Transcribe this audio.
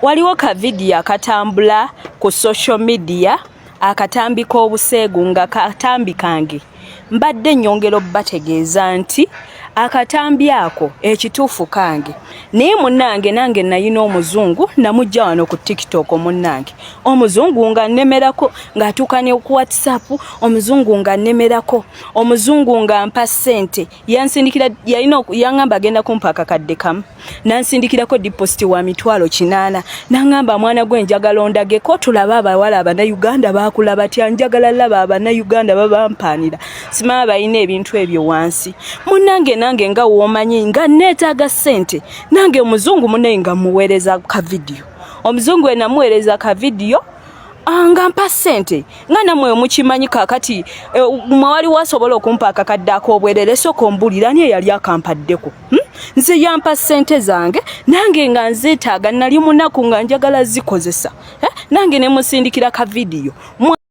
Waliwo ka video akatambula ku social media akatambika obuseegu nga katambi kange mbadde nnyongero bategeeza nti akatambi ako ekituufu kange naye munnange nange nayina omuzungu namujja wano ku TikTok munnange omuzungu nga nnemerako ng'atuuka ne ku WhatsApp omuzungu nga nnemerako omuzungu nga mpa ssente yansindikira yangamba agenda kumpa akakadde kamu nansindikirako deposit wa $800 nangamba mwana gwe njagala ondageko tulaba abawala Abannayuganda bakulaba tya njagala laba Abannayuganda babampanira simaba bayina ebintu ebyo wansi munnange nange nga womanyi nga neetaaga ssente nange omuzungu munne nga muweereza ka video omuzungu enamuweereza ka video nga mpa ssente nga namwe mukimanyi kakati mwali wasobola okumpa akakadde ak'obwerere sooka ombulira ani eyali akampaddeko nze yampa ssente zange nange nga nzeetaaga nali munaku nga njagala zikozesa nange ne musindikira ka video